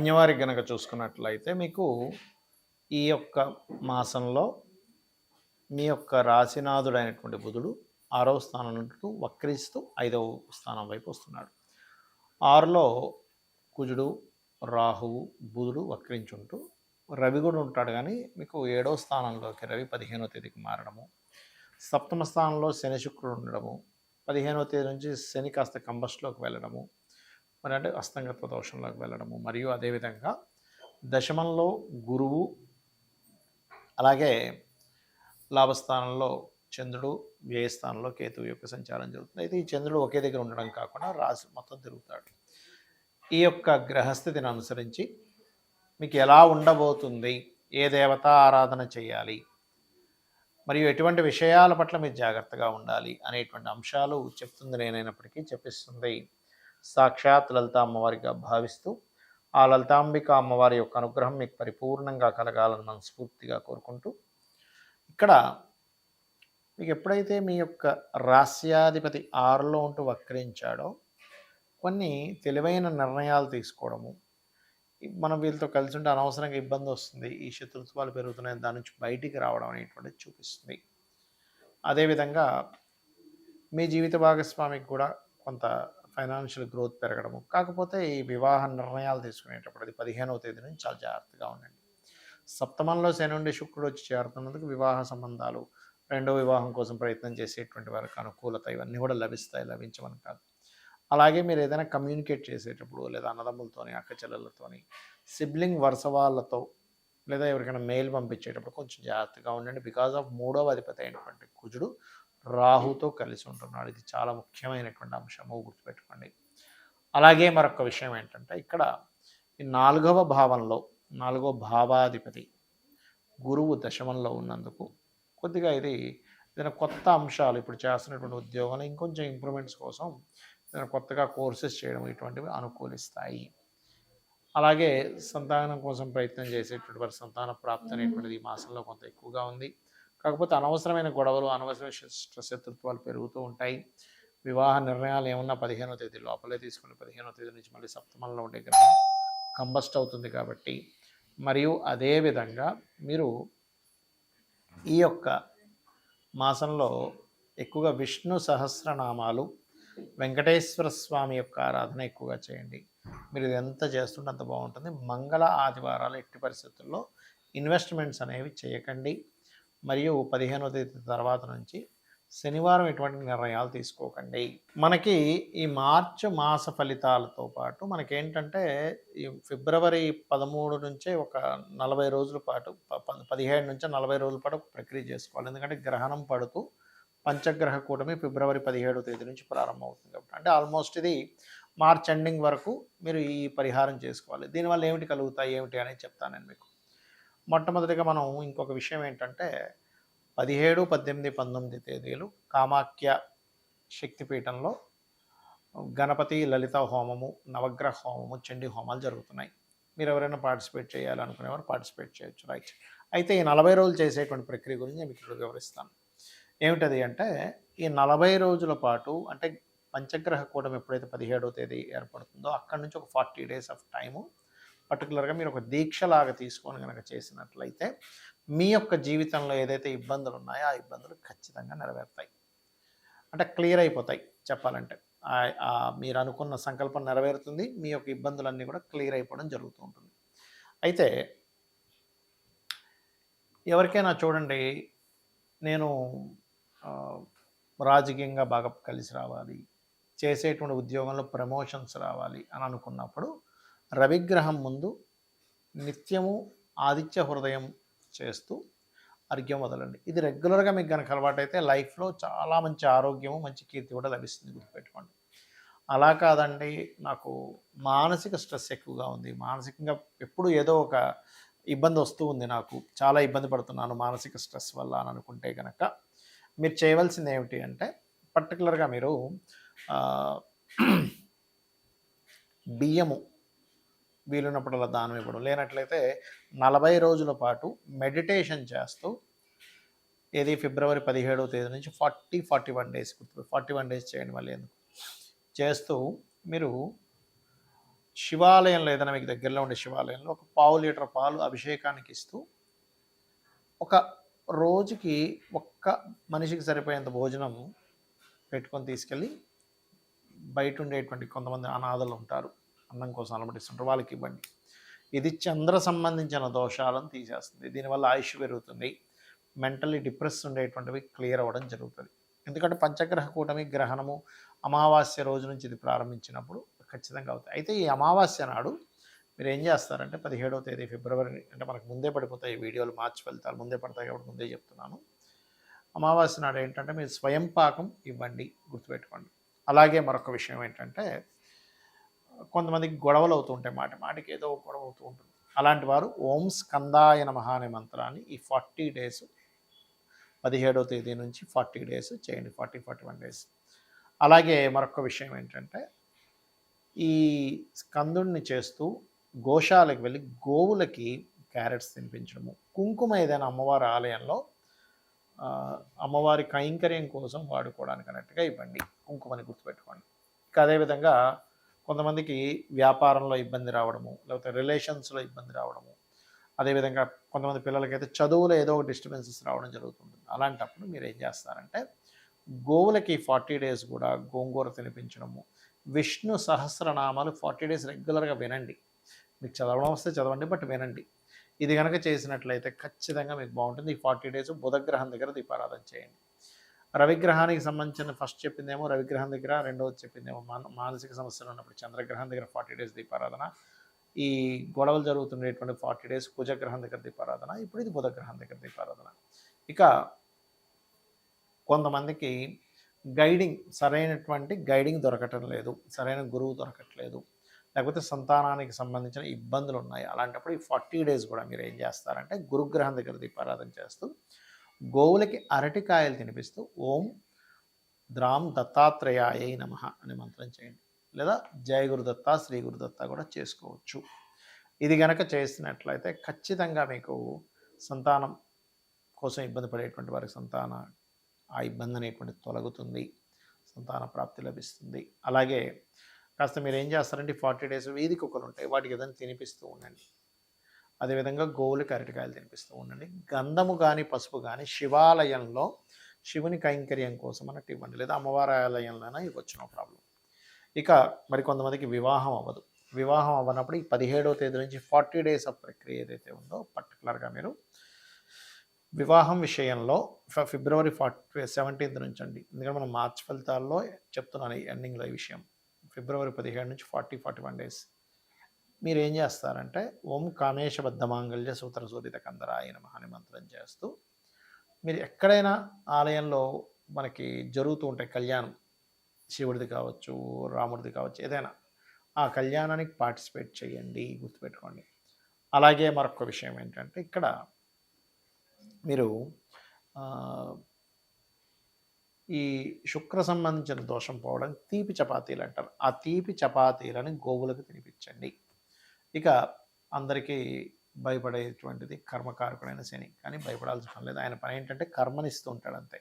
కన్యవారికి గనక చూసుకున్నట్లయితే మీకు ఈ యొక్క మాసంలో మీ యొక్క రాశినాథుడైనటువంటి బుధుడు 6వ స్థానం నుండి వక్రిస్తూ 5వ స్థానం వైపు వస్తున్నాడు. 6లో కుజుడు, రాహువు, బుధుడు వక్రించుంటూ రవి కూడా ఉంటాడు. కానీ మీకు 7వ స్థానంలోకి రవి 15వ తేదీకి మారడము, సప్తమ స్థానంలో శని శుక్రుడు ఉండడము, 15వ తేదీ నుంచి శని కాస్త కంబస్ట్లోకి వెళ్ళడము, మరి అంటే అస్తంగత్వ దోషంలోకి వెళ్ళడము, మరియు అదేవిధంగా దశమంలో గురువు, అలాగే లాభస్థానంలో చంద్రుడు, వ్యయస్థానంలో కేతువు యొక్క సంచారం జరుగుతుంది. అయితే ఈ చంద్రుడు ఒకే దగ్గర ఉండడం కాకుండా రాశి మొత్తం తిరుగుతాడు. ఈ యొక్క గ్రహస్థితిని అనుసరించి మీకు ఎలా ఉండబోతుంది, ఏ దేవతా ఆరాధన చేయాలి, మరియు ఎటువంటి విషయాల పట్ల మీరు జాగ్రత్తగా ఉండాలి అనేటువంటి అంశాలు చెప్తుంది నేనైనప్పటికీ చెప్పిస్తుంది సాక్షాత్ లలిత అమ్మవారిగా భావిస్తూ ఆ లలితాంబిక అమ్మవారి యొక్క అనుగ్రహం మీకు పరిపూర్ణంగా కలగాలని మనస్ఫూర్తిగా కోరుకుంటూ, ఇక్కడ మీకు ఎప్పుడైతే మీ యొక్క రాస్యాధిపతి 6లో ఉంటూ వక్రించాడో కొన్ని తెలివైన నిర్ణయాలు తీసుకోవడము, మనం వీళ్ళతో కలిసి ఉంటే అనవసరంగా ఇబ్బంది వస్తుంది, ఈ శత్రుత్వాలు పెరుగుతున్నాయి, దాని నుంచి బయటికి రావడం అనేటువంటిది చూపిస్తుంది. అదేవిధంగా మీ జీవిత భాగస్వామికి కూడా కొంత ఫైనాన్షియల్ గ్రోత్ పెరగడము. కాకపోతే ఈ వివాహ నిర్ణయాలు తీసుకునేటప్పుడు అది 15వ తేదీ నుంచి చాలా జాగ్రత్తగా ఉండండి. సప్తమంలో శని నుండి శుక్రుడు వచ్చి చేరుతున్నందుకు వివాహ సంబంధాలు, రెండో వివాహం కోసం ప్రయత్నం చేసేటువంటి వారికి అనుకూలత ఇవన్నీ కూడా లభించమని కాదు. అలాగే మీరు ఏదైనా కమ్యూనికేట్ చేసేటప్పుడు లేదా అన్నదమ్ములతోని, అక్క చెల్లెళ్ళతోని, సిబ్లింగ్ వరుస వాళ్ళతో, లేదా ఎవరికైనా మెయిల్ పంపించేటప్పుడు కొంచెం జాగ్రత్తగా ఉండండి. బికాజ్ ఆఫ్ 3వ అధిపతి అయినటువంటి కుజుడు రాహుతో కలిసి ఉంటున్నాడు. ఇది చాలా ముఖ్యమైనటువంటి అంశము, గుర్తుపెట్టుకోండి. అలాగే మరొక విషయం ఏంటంటే, ఇక్కడ ఈ 4వ భావంలో 4వ భావాధిపతి గురువు దశమంలో ఉన్నందుకు కొద్దిగా ఇది ఏదైనా కొత్త అంశాలు ఇప్పుడు చేస్తున్నటువంటి ఉద్యోగంలో ఇంకొంచెం ఇంప్రూవ్మెంట్స్ కోసం ఏదైనా కొత్తగా కోర్సెస్ చేయడం ఇటువంటివి అనుకూలిస్తాయి. అలాగే సంతానం కోసం ప్రయత్నం చేసేటువంటి వారి సంతాన ప్రాప్తి అనేటువంటిది ఈ మాసంలో కొంత ఎక్కువగా ఉంది. కాకపోతే అనవసరమైన గొడవలు, అనవసరమైన శత్రుత్వాలు పెరుగుతూ ఉంటాయి. వివాహ నిర్ణయాలు ఏమన్నా 15వ తేదీ లోపలే తీసుకుని 15వ తేదీ నుంచి మళ్ళీ సప్తమంలో ఉండే గ్రహం కంబస్ట్ అవుతుంది కాబట్టి, మరియు అదేవిధంగా మీరు ఈ యొక్క మాసంలో ఎక్కువగా విష్ణు సహస్రనామాలు, వెంకటేశ్వర స్వామి యొక్క ఆరాధన ఎక్కువగా చేయండి. మీరు ఇది ఎంత చేస్తుంటే అంత బాగుంటుంది. మంగళ ఆదివారాలు ఎట్టి పరిస్థితుల్లో ఇన్వెస్ట్మెంట్స్ అనేవి చేయకండి. మరియు 15వ తేదీ తర్వాత నుంచి శనివారం ఎటువంటి నిర్ణయాలు తీసుకోకండి. మనకి ఈ మార్చి మాస ఫలితాలతో పాటు మనకేంటంటే ఈ ఫిబ్రవరి 13 నుంచే ఒక 40 రోజుల పాటు 17 నుంచి 40 రోజుల పాటు ప్రక్రియ చేసుకోవాలి. ఎందుకంటే గ్రహణం పడుతూ పంచగ్రహ కూటమి ఫిబ్రవరి 17వ తేదీ నుంచి ప్రారంభమవుతుంది కాబట్టి, అంటే ఆల్మోస్ట్ ఇది మార్చ్ ఎండింగ్ వరకు మీరు ఈ పరిహారం చేసుకోవాలి. దీనివల్ల ఏమిటి కలుగుతాయి ఏమిటి అనేది చెప్తాను నేను మీకు. మొట్టమొదటిగా మనం ఇంకొక విషయం ఏంటంటే 17, 18, 19 తేదీలు కామాఖ్య శక్తిపీఠంలో గణపతి లలిత హోమము, నవగ్రహ హోమము, చండీ హోమాలు జరుగుతున్నాయి. మీరు ఎవరైనా పార్టిసిపేట్ చేయాలనుకునేవారు పార్టిసిపేట్ చేయొచ్చు. రైట్. అయితే ఈ 40 రోజులు చేసేటువంటి ప్రక్రియ గురించి నేను మీకు వివరిస్తాను. ఏమిటది అంటే, ఈ 40 రోజుల పాటు అంటే పంచగ్రహ కూటమి ఎప్పుడైతే 17వ తేదీ ఏర్పడుతుందో అక్కడి నుంచి ఒక 40 డేస్ ఆఫ్ టైము పర్టికులర్గా మీరు ఒక దీక్షలాగా తీసుకొని కనుక చేసినట్లయితే మీ యొక్క జీవితంలో ఏదైతే ఇబ్బందులు ఉన్నాయో ఆ ఇబ్బందులు ఖచ్చితంగా నెరవేరుతాయి. అంటే క్లియర్ అయిపోతాయి చెప్పాలంటే. మీరు అనుకున్న సంకల్పం నెరవేరుతుంది, మీ యొక్క ఇబ్బందులన్నీ కూడా క్లియర్ అయిపోవడం జరుగుతూ ఉంటుంది. అయితే ఎవరికైనా చూడండి, నేను రాజకీయంగా బాగా కలిసి రావాలి, చేసేటువంటి ఉద్యోగంలో ప్రమోషన్స్ రావాలి అని అనుకున్నప్పుడు రవిగ్రహం ముందు నిత్యము ఆదిత్య హృదయం చేస్తూ అర్ఘ్యం వదలండి. ఇది రెగ్యులర్గా మీకు కనుక అలవాటైతే లైఫ్లో చాలా మంచి ఆరోగ్యము, మంచి కీర్తి కూడా లభిస్తుంది, గుర్తుపెట్టుకోండి. అలా కాదండి, నాకు మానసిక స్ట్రెస్ ఎక్కువగా ఉంది, మానసికంగా ఎప్పుడు ఏదో ఒక ఇబ్బంది వస్తూ ఉంది, నాకు చాలా ఇబ్బంది పడుతున్నాను మానసిక స్ట్రెస్ వల్ల అని అనుకుంటే కనుక మీరు చేయవలసింది ఏమిటి అంటే, పర్టికులర్గా మీరు బియ్యము వీలున్నప్పుడు అలా దానం ఇవ్వడం, లేనట్లయితే 40 రోజుల పాటు మెడిటేషన్ చేస్తూ, ఏది ఫిబ్రవరి 17వ తేదీ నుంచి 41 డేస్ 41 డేస్ చేయండి, మళ్ళీ ఎందుకు చేస్తూ మీరు శివాలయంలో ఏదైనా మీకు దగ్గరలో ఉండే శివాలయంలో ఒక పావు లీటర్ పాలు అభిషేకానికి ఇస్తూ ఒక రోజుకి ఒక్క మనిషికి సరిపోయేంత భోజనం పెట్టుకొని తీసుకెళ్ళి బయట ఉండేటువంటి కొంతమంది అనాథలు ఉంటారు, అన్నం కోసం అలమటిస్తుంటారు, వాళ్ళకి ఇవ్వండి. ఇది చంద్ర సంబంధించిన దోషాలను తీసేస్తుంది. దీనివల్ల ఆయుష్ పెరుగుతుంది, మెంటల్లీ డిప్రెస్ ఉండేటువంటివి క్లియర్ అవ్వడం జరుగుతుంది. ఎందుకంటే పంచగ్రహ కూటమి గ్రహణము అమావాస్య రోజు నుంచి ఇది ప్రారంభించినప్పుడు ఖచ్చితంగా అవుతాయి. అయితే ఈ అమావాస్య నాడు మీరు ఏం చేస్తారంటే 17వ తేదీ ఫిబ్రవరి, అంటే మనకు ముందే పడిపోతాయి ఈ వీడియోలు, మార్చి ఫలితాలు ముందే పడతాయి కాబట్టి ముందే చెప్తున్నాను. అమావాస్య నాడు ఏంటంటే మీరు స్వయం పాకం ఇవ్వండి, గుర్తుపెట్టుకోండి. అలాగే మరొక విషయం ఏంటంటే కొంతమందికి గొడవలు అవుతూ ఉంటాయి, మాటికి ఏదో గొడవ అవుతూ ఉంటుంది. అలాంటి వారు ఓం స్కందాయ నమః అనే మంత్రాన్ని ఈ 40 డేస్ 17వ తేదీ నుంచి 40 డేస్ చేయండి, 41 డేస్. అలాగే మరొక విషయం ఏంటంటే ఈ స్కందుడిని చేస్తూ గోశాలకు వెళ్ళి గోవులకి క్యారెట్స్ తినిపించడము, కుంకుమ ఏదైనా అమ్మవారి ఆలయంలో అమ్మవారి కైంకర్యం కోసం వాడుకోవడానికి అన్నట్టుగా ఇవ్వండి, కుంకుమని గుర్తుపెట్టుకోండి. ఇంకా అదేవిధంగా కొంతమందికి వ్యాపారంలో ఇబ్బంది రావడము, లేకపోతే రిలేషన్స్లో ఇబ్బంది రావడము, అదేవిధంగా కొంతమంది పిల్లలకైతే చదువులో ఏదో ఒక డిస్టర్బెన్సెస్ రావడం జరుగుతుంటుంది. అలాంటప్పుడు మీరు ఏం చేస్తారంటే గోవులకి 40 డేస్ కూడా గోంగూర తినిపించడము, విష్ణు సహస్రనామాలు 40 డేస్ రెగ్యులర్గా వినండి. మీకు చదవడం వస్తే చదవండి, బట్ వినండి. ఇది కనుక చేసినట్లయితే ఖచ్చితంగా మీకు బాగుంటుంది. ఈ 40 డేస్ బుధగ్రహం దగ్గర దీపారాధన చేయండి. రవిగ్రహానికి సంబంధించిన ఫస్ట్ చెప్పిందేమో రవిగ్రహం దగ్గర, రెండవది చెప్పిందేమో మానసిక సమస్యలు ఉన్నప్పుడు చంద్రగ్రహం దగ్గర 40 డేస్ దీపారాధన, ఈ గొడవలు జరుగుతుండేటువంటి 40 డేస్ కుజగ్రహం దగ్గర దీపారాధన, ఇప్పుడు ఇది బుధగ్రహం దగ్గర దీపారాధన. ఇక కొంతమందికి సరైనటువంటి గైడింగ్ దొరకటం లేదు, సరైన గురువు దొరకట్లేదు, లేకపోతే సంతానానికి సంబంధించిన ఇబ్బందులు ఉన్నాయి. అలాంటప్పుడు ఈ 40 డేస్ కూడా మీరు ఏం చేస్తారంటే గురుగ్రహం దగ్గర దీపారాధన చేస్తూ గోవులకి అరటికాయలు తినిపిస్తూ ఓం ద్రాం దత్తాత్రేయాయ నమః అనే మంత్రం చేయండి, లేదా జయ గురుదత్త శ్రీ గురుదత్త కూడా చేసుకోవచ్చు. ఇది గనక చేసినట్లయితే ఖచ్చితంగా మీకు సంతానం కోసం ఇబ్బంది పడేటువంటి వారికి ఆ ఇబ్బంది అనేటువంటిది తొలగుతుంది, సంతాన ప్రాప్తి లభిస్తుంది. అలాగే కాస్త మీరు ఏం చేస్తారంటే 40 డేస్ వీధి కుక్కలు ఉంటాయి, వాటికి ఏదైనా తినిపిస్తూ ఉండండి. అదేవిధంగా గోవులకి అరటికాయలు తినిపిస్తూ ఉండండి. గంధము కానీ పసుపు కానీ శివాలయంలో శివుని కైంకర్యం కోసం అన్నట్టు ఇవ్వండి, లేదా అమ్మవారి ఆలయంలోనే ఇవ్వచ్చు, నో ప్రాబ్లం. ఇక మరి కొంతమందికి వివాహం అవ్వదు. వివాహం అవ్వనప్పుడు ఈ 17వ తేదీ నుంచి 40 డేస్ ఆఫ్ ప్రక్రియ ఏదైతే ఉందో పర్టికులర్గా మీరు వివాహం విషయంలో ఫిబ్రవరి 17th నుంచి అండి, ఎందుకంటే మనం మార్చ్ ఫలితాల్లో చెప్తున్నాను ఎండింగ్లో ఈ విషయం. ఫిబ్రవరి 17 నుంచి 41 డేస్ మీరు ఏం చేస్తారంటే ఓం కామేశబద్ధ మాంగళ్య సూత్ర సూరిత కందరాయ నమః అనే మంత్రం చేస్తూ మీరు ఎక్కడైనా ఆలయంలో మనకి జరుగుతూ ఉంటాయి కళ్యాణం, శివుడిది కావచ్చు, రాముడిది కావచ్చు, ఏదైనా ఆ కళ్యాణానికి పార్టిసిపేట్ చేయండి, గుర్తుపెట్టుకోండి. అలాగే మరొక విషయం ఏంటంటే ఇక్కడ మీరు ఈ శుక్ర సంబంధించిన దోషం పోవడం తీపి చపాతీలు అంటారు, ఆ తీపి చపాతీలని గోవులకు తినిపించండి. ఇక అందరికీ భయపడేటువంటిది కర్మకారకుడైన శని, కానీ భయపడాల్సిన పని లేదు. ఆయన పని ఏంటంటే కర్మనిస్తూ ఉంటాడు అంతే.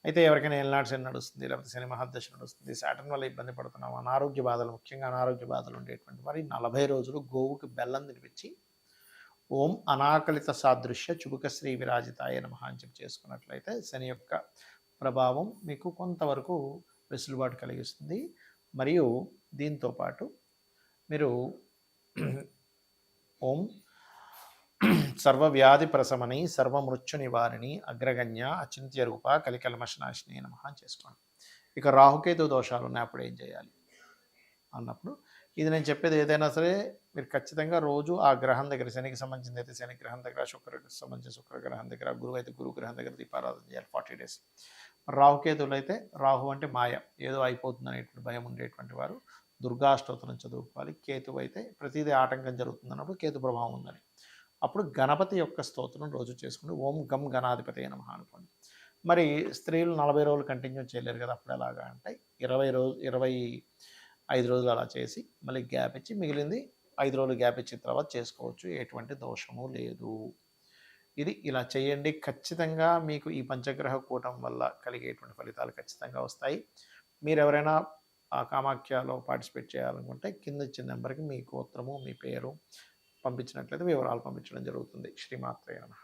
అయితే ఎవరికైనా ఏళ్ళనాడు శని నడుస్తుంది, లేకపోతే శని మహాదశ నడుస్తుంది, సాటర్న్ వల్ల ఇబ్బంది పడుతున్నాం, అనారోగ్య బాధలు, ముఖ్యంగా అనారోగ్య బాధలు ఉండేటువంటి మరి 40 రోజులు గోవుకి బెల్లం తినిపించి ఓం అనాకలిత సాదృశ్య చుబుక శ్రీ విరాజితాయ నమః అని చెప్పి చేసుకున్నట్లయితే శని యొక్క ప్రభావం మీకు కొంతవరకు వెసులుబాటు కలిగిస్తుంది. మరియు దీంతోపాటు మీరు ఓం సర్వవ్యాధి ప్రశమని సర్వమృత్యు నివారిణి అగ్రగణ్య అచింత్య రూప కలికల్మషనాశిని నమః చేసుకోండి. ఇక రాహుకేతు దోషాలు ఉన్నాయి, అప్పుడు ఏం చేయాలి అన్నప్పుడు ఇది నేను చెప్పేది ఏదైనా సరే మీరు ఖచ్చితంగా రోజు ఆ గ్రహం దగ్గర, శనికి సంబంధించింది అయితే శని గ్రహం దగ్గర, శుక్రకు సంబంధించిన శుక్రగ్రహం దగ్గర, గురువు అయితే గురు గ్రహం దగ్గర దీపారాధన చేయాలి 40 డేస్. రాహుకేతువులు అయితే రాహు అంటే మాయ, ఏదో అయిపోతుంది అనేటువంటి భయం ఉండేటువంటి వారు దుర్గాష్టోత్తరం చదువుకోవాలి. కేతువు అయితే ప్రతిదీ ఆటంకం జరుగుతుంది అన్నప్పుడు కేతు ప్రభావం ఉందని, అప్పుడు గణపతి యొక్క స్తోత్రం రోజు చేసుకుని ఓం గం గణాధిపతి నమః అనుకోండి. మరి స్త్రీలు 40 రోజులు కంటిన్యూ చేయలేరు కదా, అప్పుడు ఎలాగా అంటే 25 రోజులు అలా చేసి మళ్ళీ గ్యాప్ ఇచ్చి మిగిలింది 5 రోజులు గ్యాప్ ఇచ్చిన తర్వాత చేసుకోవచ్చు, ఎటువంటి దోషము లేదు. ఇది ఇలా చేయండి, ఖచ్చితంగా మీకు ఈ పంచగ్రహ కూటం వల్ల కలిగేటువంటి ఫలితాలు ఖచ్చితంగా వస్తాయి. మీరు ఎవరైనా ఆ కామాఖ్యలో పార్టిసిపేట్ చేయాలనుకుంటే కింద ఇచ్చిన నెంబర్కి మీ గోత్రము మీ పేరు పంపించినట్లయితే వివరాలు పంపించడం జరుగుతుంది. శ్రీమాత్రేయ నమః.